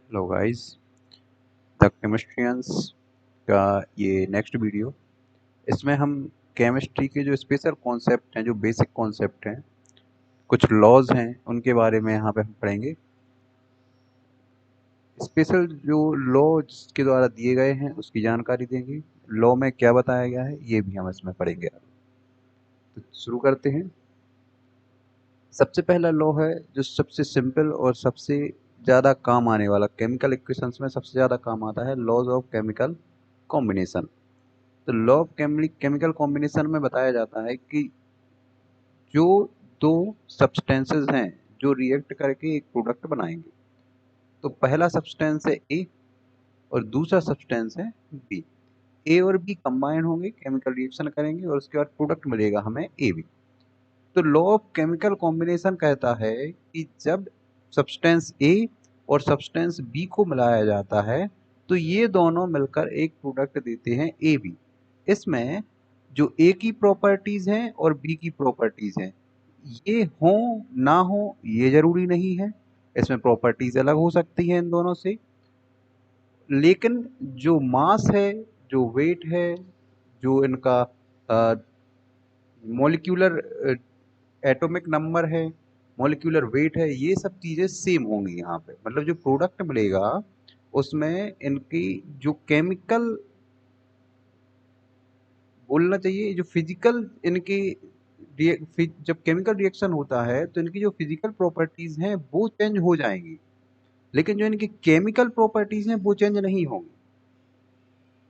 Hello guys, the केमिस्ट्रियंस का ये next video. इसमें हम केमिस्ट्री के जो स्पेशल कॉन्सेप्ट हैं, जो बेसिक कॉन्सेप्ट हैं, कुछ लॉज हैं, उनके बारे में यहाँ पे हम पढ़ेंगे। स्पेशल जो लॉ के द्वारा दिए गए हैं उसकी जानकारी देंगे। लॉ में क्या बताया गया है ये भी हम इसमें पढ़ेंगे। तो शुरू करते हैं। सबसे पहला लॉ है जो सबसे सिंपल और सबसे ज़्यादा काम आने वाला, केमिकल इक्वेशंस में सबसे ज़्यादा काम आता है, लॉज ऑफ केमिकल कॉम्बिनेशन। तो लॉ ऑफ केमिकल कॉम्बिनेशन में बताया जाता है कि जो दो सब्सटेंसेस हैं जो रिएक्ट करके एक प्रोडक्ट बनाएंगे, तो पहला सब्सटेंस है ए और दूसरा सब्सटेंस है बी। ए और बी कंबाइन होंगे, केमिकल रिएक्शन करेंगे और उसके बाद प्रोडक्ट मिलेगा हमें ए बी। तो लॉ ऑफ केमिकल कॉम्बिनेशन कहता है कि जब सब्सटेंस ए और सब्सटेंस बी को मिलाया जाता है तो ये दोनों मिलकर एक प्रोडक्ट देते हैं ए बी। इसमें जो ए की प्रॉपर्टीज हैं और बी की प्रॉपर्टीज हैं, ये हो ना हो ये जरूरी नहीं है। इसमें प्रॉपर्टीज अलग हो सकती हैं इन दोनों से, लेकिन जो मास है, जो वेट है, जो इनका मॉलिक्यूलर एटॉमिक नंबर है, मॉलिक्यूलर वेट है, ये सब चीज़ें सेम होंगी यहाँ पे। मतलब जो प्रोडक्ट मिलेगा उसमें इनकी जो केमिकल, बोलना चाहिए जो फिजिकल इनकी जब केमिकल रिएक्शन होता है तो इनकी जो फिजिकल प्रॉपर्टीज हैं वो चेंज हो जाएंगी, लेकिन जो इनकी केमिकल प्रॉपर्टीज हैं वो चेंज नहीं होंगी।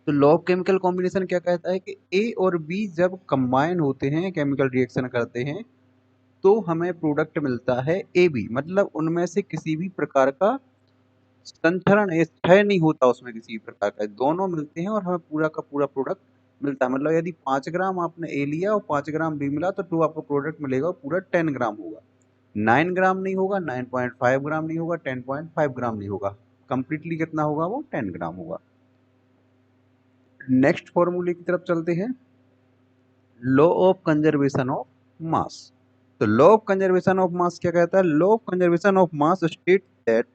तो लॉ ऑफ केमिकल कॉम्बिनेशन क्या कहता है कि ए और बी जब कंबाइन होते हैं, केमिकल रिएक्शन करते हैं, तो हमें प्रोडक्ट मिलता है ए बी। मतलब उनमें से किसी भी प्रकार का संचरण क्षय नहीं होता, उसमें किसी भी प्रकार का, दोनों मिलते हैं और हमें पूरा का पूरा प्रोडक्ट मिलता है। मतलब यदि 5 ग्राम आपने ए लिया और 5 ग्राम बी मिला तो आपको प्रोडक्ट मिलेगा पूरा 10 ग्राम होगा। 9 ग्राम नहीं होगा, 9.5 ग्राम नहीं होगा, 10.5 ग्राम नहीं होगा, कंप्लीटली कितना होगा वो 10 ग्राम होगा। नेक्स्ट फॉर्मूले की तरफ चलते हैं, law of conservation of mass. तो law of conservation of mass क्या कहता है? Law of conservation of mass state that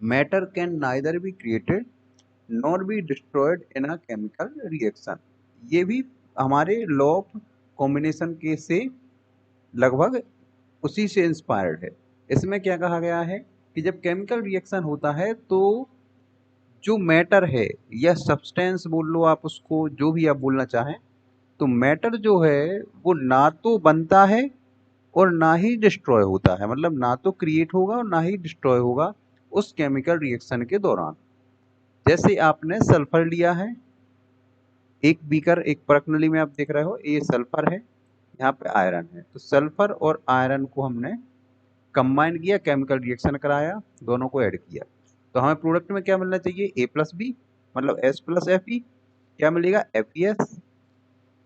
matter can neither be created nor be destroyed in a chemical reaction. ये भी हमारे लॉ ऑफ कॉम्बिनेशन के से लगभग उसी से इंस्पायर्ड है। इसमें क्या कहा गया है कि जब केमिकल रिएक्शन होता है तो जो मैटर है या सब्सटेंस बोल लो आप, उसको जो भी आप बोलना चाहें, तो मैटर जो है वो ना तो बनता है और ना ही डिस्ट्रॉय होता है। मतलब ना तो क्रिएट होगा और ना ही डिस्ट्रॉय होगा उस केमिकल रिएक्शन के दौरान। जैसे आपने सल्फर लिया है, एक बीकर, एक परखनली में आप देख रहे हो, ये सल्फर है, यहाँ पे आयरन है। तो सल्फर और आयरन को हमने कंबाइन किया, केमिकल रिएक्शन कराया, दोनों को ऐड किया, तो हमें प्रोडक्ट में क्या मिलना चाहिए? ए प्लस बी, मतलब एस प्लस एफ ई। क्या मिलेगा? F E S.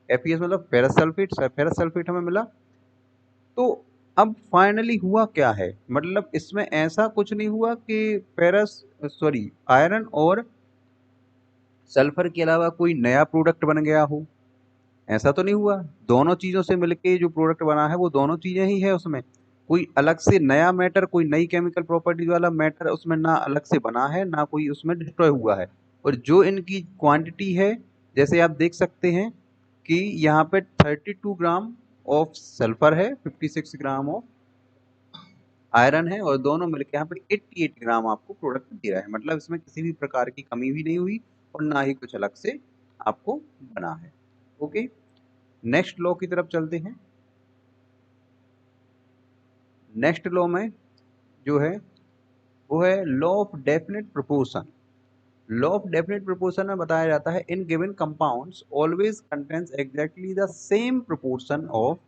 F E S मतलब फेरस सल्फेट, फेरस सल्फेट हमें मिला। तो अब फाइनली हुआ क्या है? मतलब इसमें ऐसा कुछ नहीं हुआ कि फेरस, सॉरी, आयरन और सल्फर के अलावा कोई नया प्रोडक्ट बन गया हो, ऐसा तो नहीं हुआ। दोनों चीजों से मिलके जो प्रोडक्ट बना है वो दोनों चीजें ही है। उसमें कोई अलग से नया मैटर, कोई नई केमिकल प्रॉपर्टीज वाला मैटर उसमें ना अलग से बना है, ना कोई उसमें डिस्ट्रॉय हुआ है। और जो इनकी क्वांटिटी है, जैसे आप देख सकते हैं कि यहाँ पे 32 ग्राम ऑफ सल्फर है, 56 ग्राम ऑफ आयरन है, और दोनों मिलकर यहाँ पे 88 ग्राम आपको प्रोडक्ट दे रहा है। मतलब इसमें किसी भी प्रकार की कमी भी नहीं हुई और ना ही कुछ अलग से आपको बना है। ओके, नेक्स्ट लॉ की तरफ चलते हैं। नेक्स्ट लॉ में जो है वो है law of definite proportion. Law of definite proportion में बताया जाता है in given compounds always contains exactly the same proportion of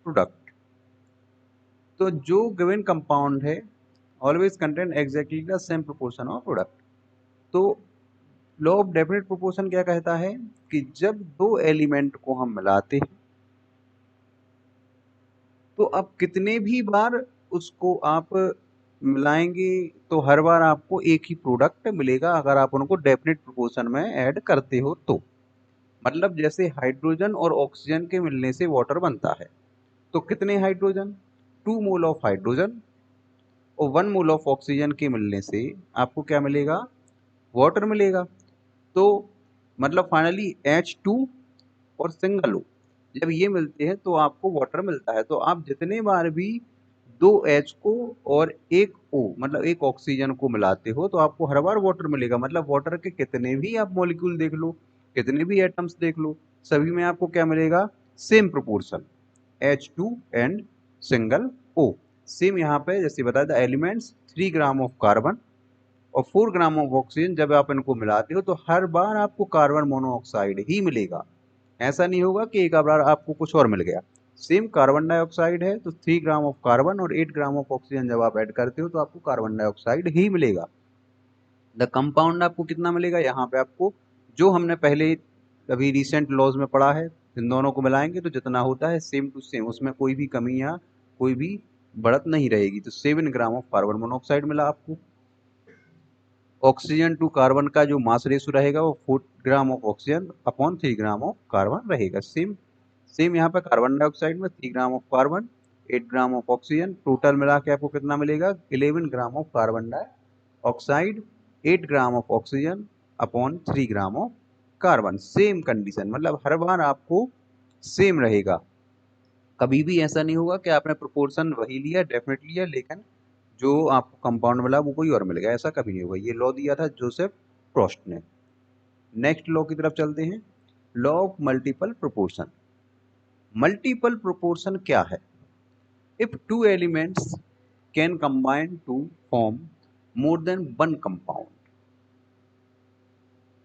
product. तो जो गिवन कंपाउंड है always contain exactly the same proportion of product. तो लॉ ऑफ डेफिनेट प्रोपोर्शन क्या कहता है कि जब दो एलिमेंट को हम मिलाते हैं तो अब कितने भी बार उसको आप मिलाएंगे तो हर बार आपको एक ही प्रोडक्ट मिलेगा, अगर आप उनको डेफिनेट प्रोपोर्शन में ऐड करते हो तो। मतलब जैसे हाइड्रोजन और ऑक्सीजन के मिलने से वाटर बनता है, तो कितने हाइड्रोजन? 2 मोल ऑफ हाइड्रोजन और 1 मोल ऑफ ऑक्सीजन के मिलने से आपको क्या मिलेगा, वाटर मिलेगा। तो मतलब फाइनली H2 और सिंगल O जब ये मिलते हैं तो आपको वाटर मिलता है। तो आप जितने बार भी 2 H को और 1 O मतलब एक ऑक्सीजन को मिलाते हो तो आपको हर बार वाटर मिलेगा। मतलब वाटर के कितने भी आप मॉलिक्यूल देख लो, कितने भी एटम्स देख लो, सभी में आपको क्या मिलेगा, same proportion H2 and single O। Same यहाँ पे जैसे बताया था एलिमेंट्स 3 ग्राम ऑफ कार्बन और 4 ग्राम ऑफ ऑक्सीजन, जब आप इनको मिलाते हो तो हर बार आपको कार्बन मोनोऑक्साइड ही मिलेगा। ऐसा नहीं होगा कि एक बार आपको कुछ और मिल गया। सेम कार्बन डाइऑक्साइड है तो 3 ग्राम ऑफ कार्बन और 8 ग्राम ऑफ ऑक्सीजन जब आप ऐड करते हो तो आपको कार्बन डाइऑक्साइड ही मिलेगा। द कंपाउंड आपको कितना मिलेगा, यहाँ पे आपको जो हमने पहले अभी रिसेंट लॉज में पढ़ा है, इन दोनों को मिलाएंगे तो जितना होता है सेम टू सेम, उसमें कोई भी कमी या कोई भी बढ़त नहीं रहेगी। तो 7 ग्राम ऑफ कार्बन मोनोऑक्साइड मिला आपको। ऑक्सीजन टू कार्बन का जो मास रेशो रहेगा वो 4 ग्राम of oxygen upon 3 gram of carbon रहेगा। सेम सेम यहाँ पे कार्बन डाइऑक्साइड में 3 gram of carbon 8 gram of oxygen, total मिला के आपको कितना मिलेगा, 11 gram of carbon dioxide 8 gram of oxygen upon 3 gram of carbon. Same condition, मतलब हर बार आपको सेम रहेगा। कभी भी ऐसा नहीं होगा कि आपने प्रोपोर्शन वही लिया डेफिनेट लिया लेकिन जो आपको कंपाउंड मिला वो कोई और मिल गया, ऐसा कभी नहीं होगा। ये लॉ दिया था जोसेफ प्रोस्ट ने। नेक्स्ट लॉ की तरफ चलते हैं, law of multiple proportion. Multiple proportion क्या है, if two elements can combine to form more than one compound.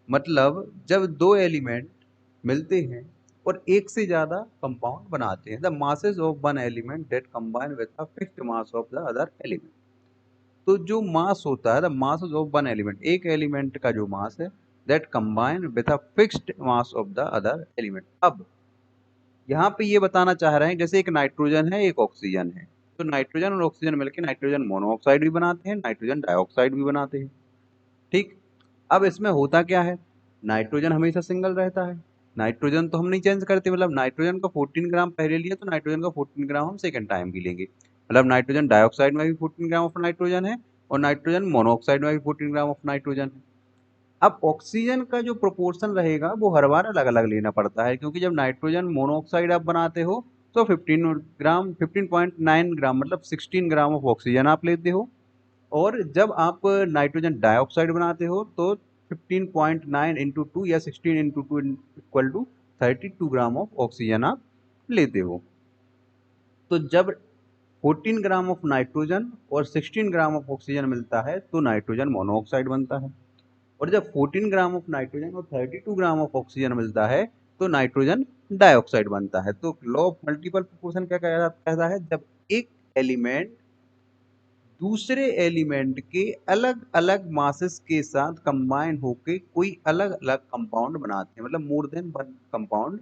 मतलब जब दो एलिमेंट मिलते हैं और एक से ज्यादा कंपाउंड बनाते हैं, the masses of one element that combine with a fixed mass of the other element. तो जो मास होता है, the mass of one element, एक एलिमेंट का जो मास है, that combine with a fixed mass of the other element. अब यहाँ पे ये बताना चाह रहे हैं जैसे एक नाइट्रोजन है एक ऑक्सीजन है, तो नाइट्रोजन और ऑक्सीजन मिलकर नाइट्रोजन मोनोऑक्साइड भी बनाते हैं, नाइट्रोजन डाइऑक्साइड भी बनाते हैं। ठीक, अब इसमें होता क्या है, नाइट्रोजन हमेशा सिंगल रहता है, नाइट्रोजन तो हम नहीं चेंज करते। मतलब नाइट्रोजन का 14 ग्राम पहले लिया तो नाइट्रोजन का 14 ग्राम हम सेकंड टाइम भी लेंगे। मतलब नाइट्रोजन डाइऑक्साइड में भी 14 ग्राम ऑफ नाइट्रोजन है और नाइट्रोजन मोनोऑक्साइड में भी 14 ग्राम ऑफ नाइट्रोजन है। अब ऑक्सीजन का जो प्रोपोर्शन रहेगा वो हर बार अलग अलग लेना पड़ता है, क्योंकि जब नाइट्रोजन मोनोऑक्साइड आप बनाते हो तो 15.9 ग्राम मतलब 16 ग्राम ऑफ ऑक्सीजन आप लेते हो, और जब आप नाइट्रोजन डाइऑक्साइड बनाते हो तो 15.9 इंटू टू या 16 into two equal to 32 gram of oxygen आप लेते हो। तो जब 14 ग्राम ऑफ नाइट्रोजन और 16 ग्राम ऑफ ऑक्सीजन मिलता है तो नाइट्रोजन मोनोऑक्साइड बनता है, और जब 14 ग्राम ऑफ नाइट्रोजन और 32 ग्राम ऑफ ऑक्सीजन मिलता है तो नाइट्रोजन डाइऑक्साइड बनता है। तो लॉ ऑफ मल्टीपल प्रोपोर्शन क्या कहता है, जब एक एलिमेंट दूसरे एलिमेंट के अलग अलग मासेस के साथ कंबाइन होके कोई अलग अलग कंपाउंड बनाते हैं, मतलब मोर देन वन कंपाउंड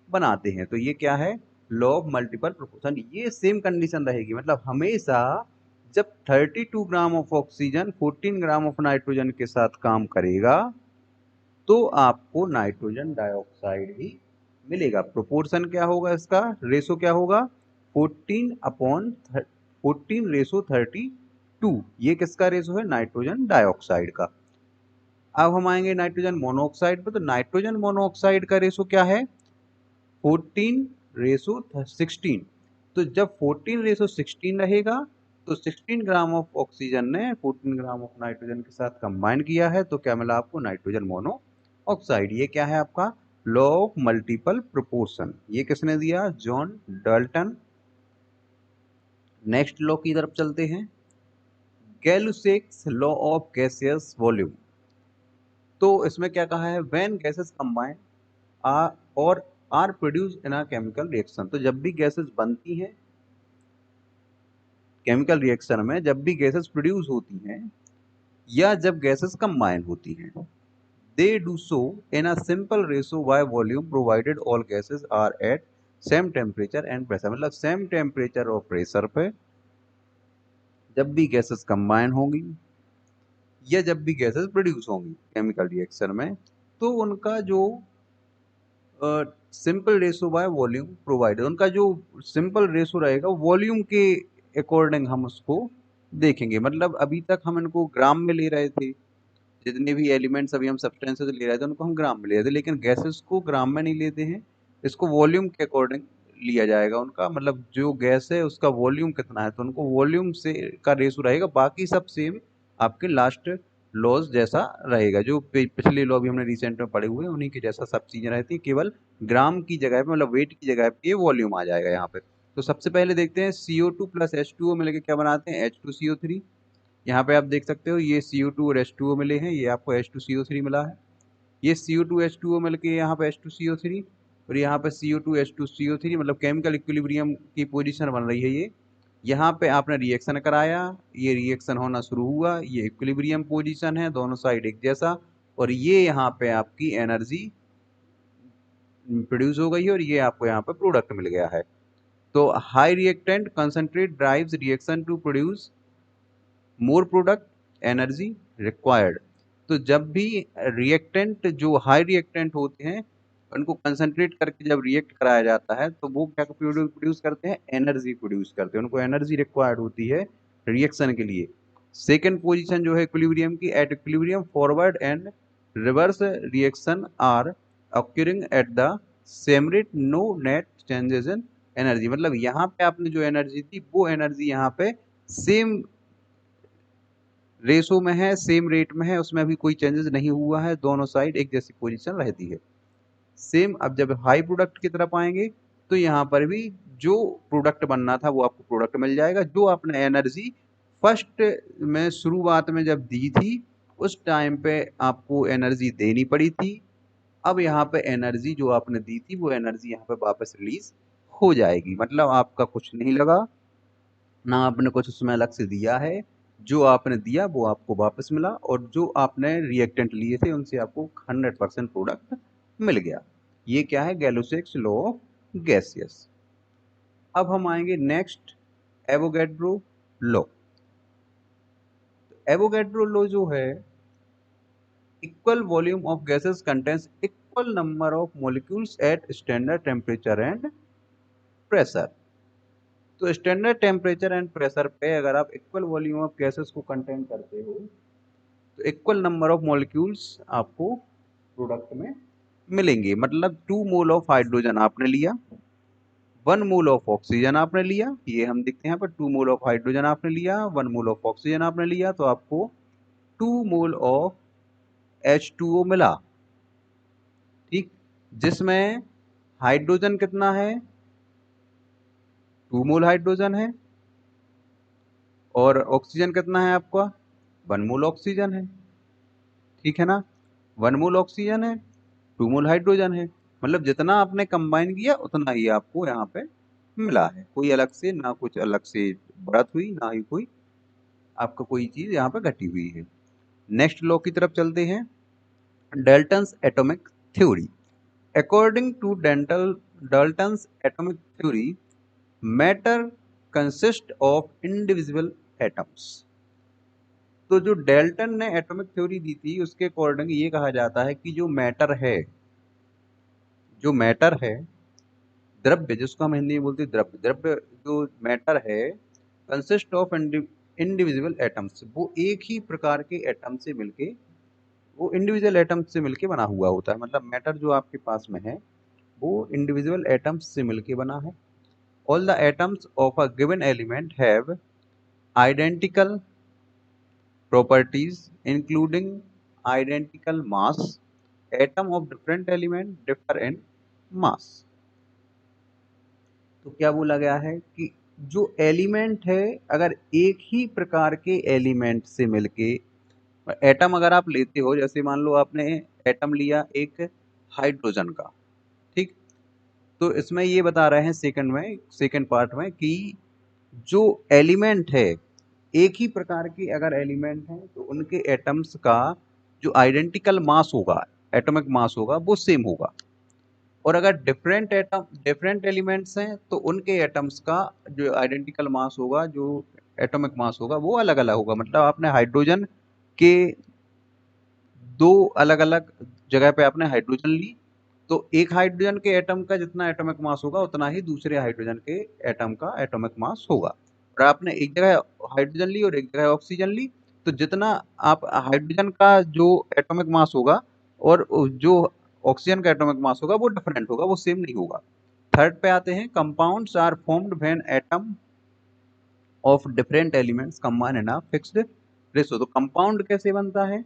बनाते हैं, तो ये क्या है, लॉ ऑफ मल्टीपल प्रोपोर्शन। ये सेम कंडीशन रहेगी, मतलब हमेशा जब 32 gram of oxygen 14 gram of nitrogen के साथ काम करेगा तो आपको नाइट्रोजन डाइऑक्साइड ही मिलेगा। प्रोपोर्शन क्या होगा, इसका रेशो क्या होगा, 14 अपॉन 14 रेशो 32। ये किसका रेशो है, नाइट्रोजन डाइऑक्साइड का। अब हम आएंगे नाइट्रोजन मोनोऑक्साइड पे, तो नाइट्रोजन मोनोऑक्साइड का रेशो क्या है, 14 रेशो 16। तो जब 14 रेशो 16 रहेगा तो 16 ग्राम ऑफ ऑक्सीजन ने 14 ग्राम ऑफ नाइट्रोजन के साथ कंबाइन किया है तो क्या मिला आपको, नाइट्रोजन मोनो ऑक्साइड। ये क्या है आपका लॉ ऑफ मल्टीपल प्रोपोर्शन, ये किसने दिया, जॉन डाल्टन। नेक्स्ट लॉ की तरफ चलते हैं, Gay Lussac's law of gaseous volume. तो इसमें क्या कहा है, व्हेन गैसेस कंबाइन आर और are produce in a chemical reaction. तो जब भी गैसेस बनती हैं केमिकल रिएक्शन में, जब भी गैसेस प्रोड्यूस होती हैं या जब गैसेस कंबाइन होती हैं, they do so in a simple ratio by volume provided all gases are at same temperature and pressure। मतलब सेम टेम्परेचर और प्रेशर पे जब भी गैसेस कंबाइन होंगी या जब भी गैसेस प्रोड्यूस होंगी केमिकल रिएक्शन में, तो उनका जो simple ratio by volume provided, उनका जो सिंपल रेशो रहेगा वॉल्यूम के अकॉर्डिंग हम उसको देखेंगे। मतलब अभी तक हम इनको ग्राम में ले रहे थे, जितने भी एलिमेंट्स अभी हम सब्सटेंसेस ले रहे थे उनको हम ग्राम में ले रहे थे, लेकिन गैसेस को ग्राम में नहीं लेते हैं, इसको वॉल्यूम के अकॉर्डिंग लिया जाएगा उनका। मतलब जो गैस है उसका वॉल्यूम कितना है तो उनको वॉल्यूम से का रेशो रहेगा, बाकी सब सेम आपके लास्ट लॉज जैसा रहेगा, जो पिछले लॉ भी हमने रिसेंट में पढ़े हुए हैं उन्हीं के जैसा सब चीजें रहती है, केवल ग्राम की जगह पे मतलब वेट की जगह पे ये वॉल्यूम आ जाएगा यहाँ पे। तो सबसे पहले देखते हैं CO2 प्लस H2O मिलकर क्या बनाते हैं, H2CO3। यहाँ पे आप देख सकते हो ये CO2 और H2O मिले हैं, ये आपको H2CO3 मिला है। ये CO2 H2O मिलके यहाँ पे H2CO3 और यहाँ पे CO2 H2CO3, मतलब केमिकल इक्विलिब्रियम की पोजीशन बन रही है ये। यहाँ पे आपने रिएक्शन कराया, ये रिएक्शन होना शुरू हुआ, ये इक्विलिब्रियम पोजीशन है, दोनों साइड एक जैसा, और ये यहाँ पे आपकी एनर्जी प्रोड्यूस हो गई है और ये आपको यहाँ पे प्रोडक्ट मिल गया है। तो high reactant concentrate drives reaction to produce more product energy required. तो जब भी रिएक्टेंट जो हाई रिएक्टेंट होते हैं उनको कंसंट्रेट करके जब रिएक्ट कराया जाता है तो वो क्या प्रोड्यूस करते हैं, एनर्जी प्रोड्यूस करते हैं, उनको एनर्जी रिक्वायर्ड होती है रिएक्शन के लिए। सेकेंड पोजीशन जो है इक्विलिब्रियम की, at equilibrium forward and reverse reaction are occurring at the same rate, no net changes in energy. मतलब यहाँ पे आपने जो एनर्जी थी वो एनर्जी यहाँ पे सेम रेशो में है, सेम रेट में है, उसमें अभी कोई चेंजेस नहीं हुआ है, दोनों साइड एक जैसी पोजीशन रहती है सेम। अब जब हाई प्रोडक्ट की तरफ आएंगे तो यहाँ पर भी जो प्रोडक्ट बनना था वो आपको प्रोडक्ट मिल जाएगा, जो आपने एनर्जी फर्स्ट में शुरुआत में जब दी थी उस टाइम पे आपको एनर्जी देनी पड़ी थी, अब यहाँ पे एनर्जी जो आपने दी थी वो एनर्जी यहाँ पे वापस रिलीज हो जाएगी। मतलब आपका कुछ नहीं लगा, ना आपने कुछ उसमें अलग से दिया है, जो आपने दिया वो आपको वापस मिला, और जो आपने रिएक्टेंट लिए थे उनसे आपको 100% प्रोडक्ट मिल गया। ये क्या है, गैलोसियस लॉ ऑफ गैसियस। अब हम आएंगे next, Avogadro law. Avogadro law जो है, equal volume of gases contains equal number of molecules at standard temperature and pressure. तो स्टैंडर्ड टेम्परेचर एंड प्रेशर पे अगर आप इक्वल वॉल्यूम ऑफ गैसेस को कंटेन करते हो तो इक्वल नंबर ऑफ मॉलिक्यूल्स आपको प्रोडक्ट में मिलेंगे। मतलब 2 मोल ऑफ हाइड्रोजन आपने लिया, 1 मोल ऑफ ऑक्सीजन आपने लिया, ये हम देखते हैं यहाँ पर 2 मोल ऑफ हाइड्रोजन आपने लिया, 1 मोल ऑफ ऑक्सीजन आपने लिया, तो आपको 2 मोल ऑफ H2O मिला। ठीक, जिसमें हाइड्रोजन कितना है, 2 मोल हाइड्रोजन है, और ऑक्सीजन कितना है आपका, 1 मोल ऑक्सीजन है। ठीक है ना, 1 मोल ऑक्सीजन है, 2 मोल हाइड्रोजन है, मतलब जितना आपने कंबाइन किया उतना ही आपको यहाँ पे मिला है, कोई अलग से ना कुछ अलग से बढ़त हुई ना ही कोई आपका कोई चीज यहाँ पे घटी हुई है। नेक्स्ट लॉ की तरफ चलते हैं, Dalton's atomic theory. According to Dalton's atomic theory, matter consist of individual atoms. तो जो डाल्टन ने एटॉमिक थ्योरी दी थी उसके अकॉर्डिंग ये कहा जाता है कि जो मैटर है, जो मैटर है, द्रव्य जिसको हम हिंदी में बोलते हैं द्रव्य, द्रव्य जो मैटर है कंसिस्ट ऑफ इंडिविजुअल एटम्स, वो एक ही प्रकार के एटम से मिलके, वो इंडिविजुअल एटम्स से मिलके बना हुआ होता है। मतलब मैटर जो आपके पास में है वो इंडिविजुअल एटम्स से मिलके बना है। All the atoms of a given element have identical properties including identical mass, atom of different element differ in mass। तो क्या बोला गया है कि जो एलिमेंट है अगर एक ही प्रकार के एलिमेंट से मिलके, एटम अगर आप लेते हो, जैसे मान लो आपने एटम लिया एक हाइड्रोजन का, ठीक, तो इसमें ये बता रहे हैं सेकंड में, सेकंड पार्ट में कि जो एलिमेंट है, एक ही प्रकार के अगर एलिमेंट हैं तो उनके एटम्स का जो आइडेंटिकल मास होगा, एटॉमिक मास होगा, वो सेम होगा। और अगर डिफरेंट एटम, डिफरेंट एलिमेंट्स हैं तो उनके एटम्स का जो आइडेंटिकल मास होगा, जो एटॉमिक मास होगा, वो अलग अलग होगा। मतलब आपने हाइड्रोजन के दो अलग अलग जगह पे आपने हाइड्रोजन ली, तो एक हाइड्रोजन के एटम का जितना एटॉमिक मास होगा उतना ही दूसरे हाइड्रोजन के एटम का एटॉमिक मास होगा। और आपने एक जगह हाइड्रोजन ली और एक जगह ऑक्सीजन ली, तो जितना आप हाइड्रोजन का जो एटॉमिक मास होगा और जो ऑक्सीजन का एटॉमिक मास होगा वो डिफरेंट होगा, वो सेम नहीं होगा। थर्ड पे आते हैं, compounds are formed when atom of different elements combine in a fixed ratio. तो कंपाउंड कैसे बनता है?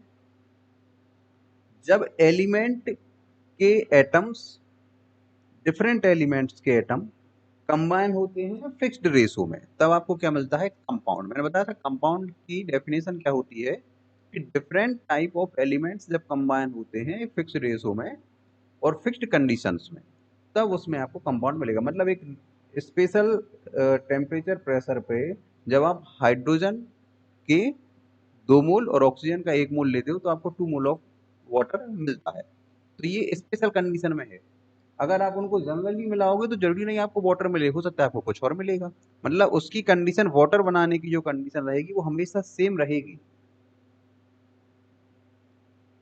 जब एलिमेंट के एटम्स, डिफरेंट एलिमेंट्स के एटम कंबाइन होते हैं फिक्स्ड रेशो में, तब आपको क्या मिलता है? कंपाउंड। मैंने बताया था कंपाउंड की डेफिनेशन क्या होती है कि डिफरेंट टाइप ऑफ एलिमेंट्स जब कंबाइन होते हैं फिक्स्ड रेशो में और फिक्स्ड कंडीशंस में, तब उसमें आपको कंपाउंड मिलेगा। मतलब एक स्पेशल टेम्परेचर प्रेशर पे जब आप हाइड्रोजन के 2 मोल और ऑक्सीजन का 1 मोल लेते हो तो आपको 2 मोल ऑफ वाटर मिलता है। तो ये स्पेशल कंडीशन में है। अगर आप उनको जनरली मिलाओगे तो जरूरी नहीं आपको वाटर मिले, हो सकता है आपको कुछ और मिलेगा। मतलब उसकी कंडीशन, वाटर बनाने की जो कंडीशन रहेगी वो हमेशा सेम रहेगी।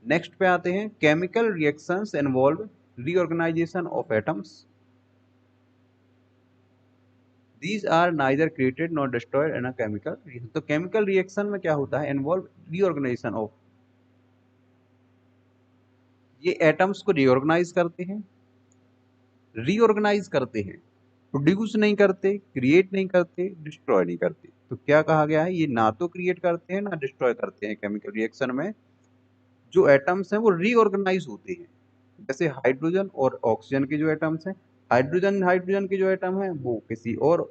नेक्स्ट पे आते हैं, chemical reactions involve reorganisation of atoms, these are neither created not destroyed in a chemical reaction. तो केमिकल रिएक्शन में क्या होता है? इन्वॉल्व रीऑर्गेनाइजेशन ऑफ, ये एटम्स को रीऑर्गेनाइज करते हैं, रीऑर्गेनाइज करते हैं, प्रोड्यूस नहीं करते, क्रिएट नहीं करते, डिस्ट्रॉय नहीं करते। तो क्या कहा गया है? ये ना तो क्रिएट करते हैं ना डिस्ट्रॉय करते हैं। केमिकल रिएक्शन में जो एटम्स हैं वो रीऑर्गेनाइज होते हैं। जैसे हाइड्रोजन और ऑक्सीजन के जो एटम्स हैं, हाइड्रोजन हाइड्रोजन के जो एटम हैं वो किसी और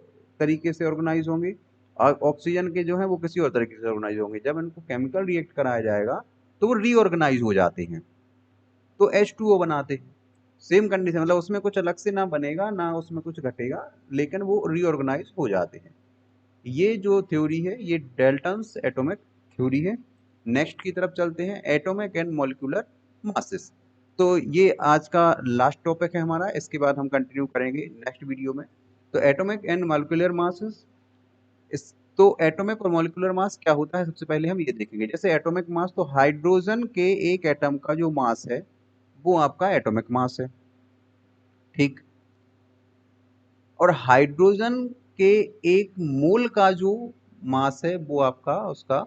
तरीके से ऑर्गेनाइज होंगे, और ऑक्सीजन के जो है वो किसी और तरीके से ऑर्गेनाइज होंगे। जब इनको केमिकल रिएक्ट कराया जाएगा तो वो रीऑर्गेनाइज हो जाते हैं, तो H2O बनाते हैं। सेम कंडीशन, मतलब उसमें कुछ अलग से ना बनेगा ना उसमें कुछ घटेगा, लेकिन वो रीऑर्गेनाइज हो जाते हैं। ये जो थ्योरी है ये डाल्टन्स एटॉमिक थ्योरी है। नेक्स्ट की तरफ चलते हैं, एटॉमिक एंड मॉलिक्यूलर मासेस। तो ये आज का लास्ट टॉपिक है हमारा, इसके बाद हम कंटिन्यू करेंगे नेक्स्ट वीडियो में। तो एटॉमिक एंड मॉलिक्यूलर मासेस, इस तो एटॉमिक और मॉलिक्यूलर मास क्या होता है सबसे पहले हम ये देखेंगे। जैसे एटॉमिक मास, तो हाइड्रोजन के एक एटम का जो मास है वो आपका एटॉमिक मास है, ठीक। और हाइड्रोजन के 1 मोल का जो मास है वो आपका उसका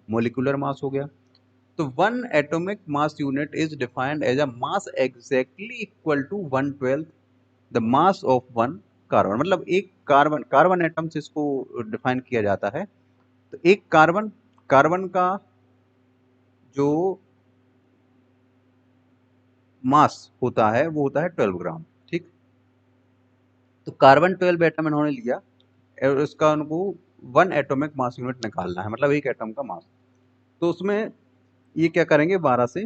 मोलिकुलर मास हो गया। तो 1 atomic mass unit is defined as a mass exactly equal to 1/12 the mass of 1 carbon. मतलब एक कार्बन, कार्बन एटम से इसको डिफाइन किया जाता है। तो एक कार्बन, कार्बन का जो मास होता है वो होता है 12 ग्राम, ठीक। तो कार्बन 12 एटम इन्होंने लिया और उसका उनको 1 atomic mass unit निकालना है, मतलब एक एटम का मास। तो उसमें ये क्या करेंगे, 12 से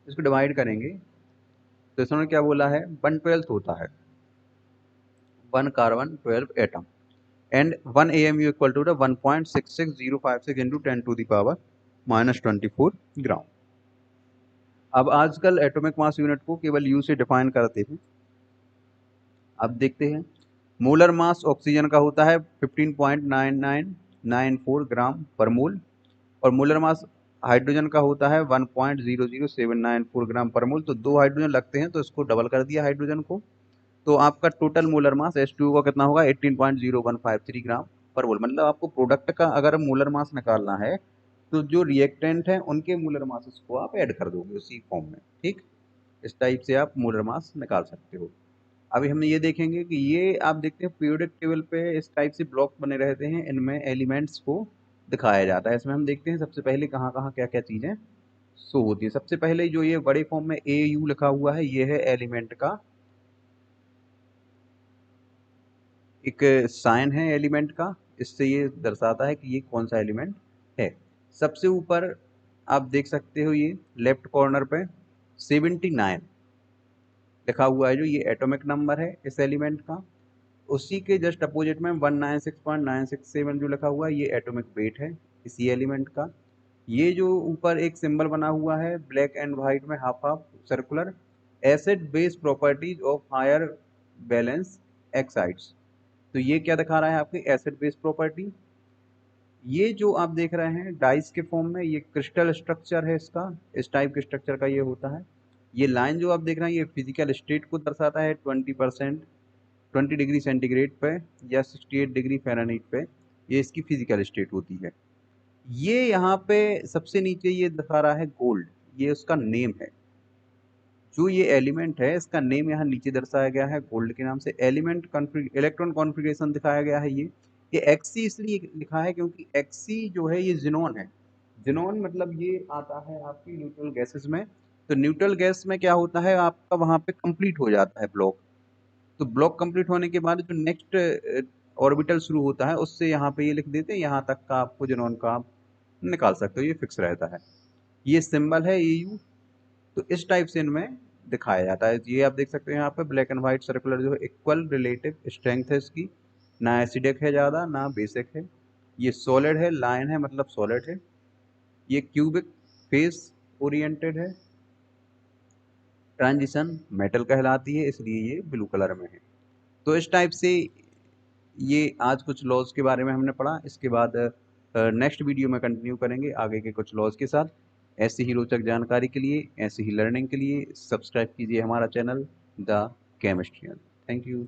इसको डिवाइड करेंगे। तो इसमें क्या बोला है, 1/12 होता है 1 carbon 12 atom, and 1 AMU equal to 1.66056 into 10⁻⁻24 gram. अब आजकल एटॉमिक मास यूनिट को केवल यू से डिफाइन करते हैं। अब देखते हैं, मोलर मास ऑक्सीजन का होता है 15.9994 ग्राम पर मोल, और मोलर मास हाइड्रोजन का होता है 1.00794 ग्राम पर मोल। तो 2 हाइड्रोजन लगते हैं तो इसको डबल कर दिया हाइड्रोजन को, तो आपका टोटल मोलर मास H2O का कितना होगा, 18.0153 ग्राम पर मोल। मतलब आपको प्रोडक्ट का अगर मोलर मास निकालना है तो जो रिएक्टेंट है उनके मोलर मासेस को आप ऐड कर दोगे उसी फॉर्म में, ठीक। इस टाइप से आप मोलर मास निकाल सकते हो। अभी हम ये देखेंगे कि ये आप देखते हैं पीरियोडिक टेबल पे इस टाइप से ब्लॉक बने रहते हैं, इनमें एलिमेंट्स को दिखाया जाता है। इसमें हम देखते हैं सबसे पहले कहाँ कहाँ क्या क्या चीज़ें शो होती है। सबसे पहले जो ये बड़े फॉर्म में AU लिखा हुआ है ये है एलिमेंट का एक साइन है एलिमेंट का, इससे ये दर्शाता है कि ये कौन सा एलिमेंट है। सबसे ऊपर आप देख सकते हो ये लेफ्ट कॉर्नर पे 79 लिखा हुआ है, जो ये एटॉमिक नंबर है इस एलिमेंट का। उसी के जस्ट अपोजिट में 196.967 जो लिखा हुआ है ये एटॉमिक वेट है इसी एलिमेंट का। ये जो ऊपर एक सिंबल बना हुआ है ब्लैक एंड व्हाइट में half half circular, acid base properties of higher valence oxides. तो ये क्या दिखा रहा है आपकी एसिड बेस प्रॉपर्टी। ये जो आप देख रहे हैं डाइस के फॉर्म में ये क्रिस्टल स्ट्रक्चर है इसका, इस टाइप के स्ट्रक्चर का ये होता है। ये लाइन जो आप देख रहे हैं ये फिजिकल स्टेट को दर्शाता है 20%, 20 डिग्री सेंटीग्रेड पे या 68 डिग्री फ़ारेनहाइट पे ये इसकी फिजिकल स्टेट होती है। ये यहाँ पे सबसे नीचे ये दिखा रहा है गोल्ड, ये उसका नेम है। जो ये एलिमेंट है इसका नेम यहाँ नीचे दर्शाया गया है गोल्ड के नाम से। एलिमेंट कॉन्फ़िग इलेक्ट्रॉन कॉन्फ़िगरेशन दिखाया गया है ये। ये Xc इसलिए लिखा है क्योंकि Xc जो है ये ज़ीनॉन है। ज़ीनॉन मतलब ये आता है आपकी न्यूट्रल गैसेज़ में। तो न्यूट्रल गैस में क्या होता है आपका वहाँ पे कंप्लीट हो जाता है ब्लॉक। तो ब्लॉक कंप्लीट होने के बाद जो नेक्स्ट ऑर्बिटल शुरू होता है उससे यहाँ पे ये लिख देते हैं, यहाँ तक का आपको ज़ीनॉन का आप निकाल सकते हो, ये फिक्स रहता है। ये सिंबल है EU। तो इस टाइप से इनमें दिखाया जाता है। ये आप देख सकते हैं यहाँ पे ब्लैक एंड व्हाइट सर्कुलर जो है इक्वल रिलेटिव स्ट्रेंथ है इसकी, ना एसिडिक है ज़्यादा ना बेसिक है। ये सॉलिड है, लाइन है मतलब सॉलिड है। ये क्यूबिक फेस ओरिएंटेड है। ट्रांजिशन मेटल कहलाती है इसलिए ये ब्लू कलर में है। तो इस टाइप से ये आज कुछ लॉज के बारे में हमने पढ़ा। इसके बाद नेक्स्ट वीडियो में कंटिन्यू करेंगे आगे के कुछ लॉज के साथ। ऐसी ही रोचक जानकारी के लिए, ऐसी ही लर्निंग के लिए सब्सक्राइब कीजिए हमारा channel the chemistrian. Thank you.